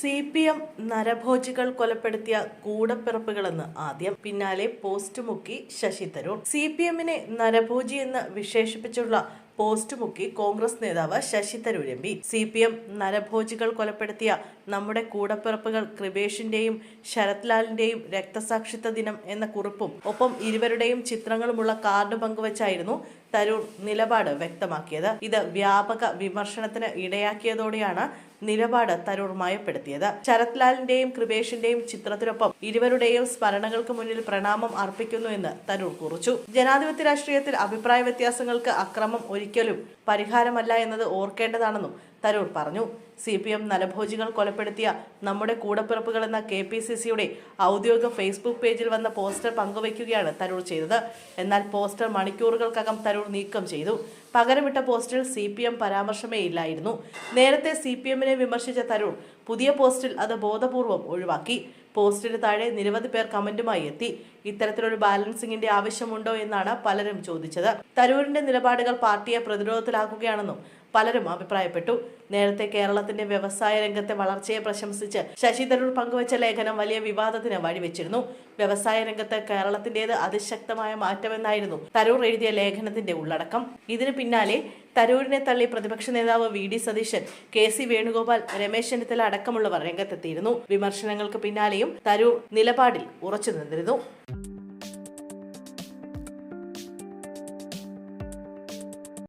CPM നരഭോജികൾ കൊലപ്പെടുത്തിയ കൂടപ്പിറപ്പുകളെന്ന് ആദ്യം, പിന്നാലെ പോസ്റ്റ് മുക്കി ശശി തരൂർ. CPMനെ നരഭോജി എന്ന് വിശേഷിപ്പിച്ചുള്ള പോസ്റ്റ് മുക്കി കോൺഗ്രസ് നേതാവ് ശശി തരൂർ MP. CPM നരഭോജികൾ കൊലപ്പെടുത്തിയ നമ്മുടെ കൂടപ്പിറപ്പുകൾ കൃപേഷിന്റെയും ശരത് ലാലിന്റെയും രക്തസാക്ഷിത്വ ദിനം എന്ന കുറിപ്പും ഒപ്പം ഇരുവരുടെയും ചിത്രങ്ങളുമുള്ള കാർഡ് പങ്കുവച്ചായിരുന്നു തരൂർ നിലപാട് വ്യക്തമാക്കിയത്. ഇത് വ്യാപക വിമർശനത്തിന് ഇടയാക്കിയതോടെയാണ് നിലപാട് തരൂർ മയപ്പെടുത്തിയത്. ശരത് ലാലിന്റെയും കൃപേഷിന്റെയും ചിത്രത്തിനൊപ്പം ഇരുവരുടെയും സ്മരണകൾക്ക് മുന്നിൽ പ്രണാമം അർപ്പിക്കുന്നു എന്ന് തരൂർ കുറിച്ചു. ജനാധിപത്യ രാഷ്ട്രീയത്തിൽ അഭിപ്രായ വ്യത്യാസങ്ങൾക്ക് അക്രമം ഒരിക്കലും പരിഹാരമല്ല എന്നത് ഓർക്കേണ്ടതാണെന്നും തരൂർ പറഞ്ഞു. CPM നരഭോജികൾ കൊലപ്പെടുത്തിയ നമ്മുടെ കൂടപ്പിറപ്പുകൾ എന്ന KPCCയുടെ ഔദ്യോഗിക ഫേസ്ബുക്ക് പേജിൽ വന്ന പോസ്റ്റർ പങ്കുവയ്ക്കുകയാണ് തരൂർ ചെയ്തത്. എന്നാൽ പോസ്റ്റർ മണിക്കൂറുകൾക്കകം തരൂർ നീക്കം ചെയ്തു. പകരമിട്ട പോസ്റ്റിൽ CPM പരാമർശമേ ഇല്ലായിരുന്നു. നേരത്തെ CPMനെ വിമർശിച്ച തരൂർ പുതിയ പോസ്റ്റിൽ അത് ബോധപൂർവം ഒഴിവാക്കി. പോസ്റ്റിന് താഴെ നിരവധി പേർ കമന്റുമായി എത്തി. ഇത്തരത്തിലൊരു ബാലൻസിംഗിന്റെ ആവശ്യമുണ്ടോ എന്നാണ് പലരും ചോദിച്ചത്. തരൂരിന്റെ നിലപാടുകൾ പാർട്ടിയെ പ്രതിരോധത്തിലാക്കുകയാണെന്നും പലരും അഭിപ്രായപ്പെട്ടു. നേരത്തെ കേരളത്തിന്റെ വ്യവസായ രംഗത്തെ വളർച്ചയെ പ്രശംസിച്ച് ശശി തരൂർ പങ്കുവച്ച ലേഖനം വലിയ വിവാദത്തിന് വഴിവെച്ചിരുന്നു. വ്യവസായ രംഗത്ത് കേരളത്തിന്റേത് അതിശക്തമായ മാറ്റമെന്നായിരുന്നു തരൂർ എഴുതിയ ലേഖനത്തിന്റെ ഉള്ളടക്കം. ഇതിന് പിന്നാലെ തരൂരിനെ തള്ളി പ്രതിപക്ഷ നേതാവ് VD സതീശൻ, KC വേണുഗോപാൽ, രമേശ് ചെന്നിത്തല അടക്കമുള്ളവർ രംഗത്തെത്തിയിരുന്നു. വിമർശനങ്ങൾക്ക് പിന്നാലെയും തരൂർ നിലപാടിൽ ഉറച്ചു നിന്നിരുന്നു.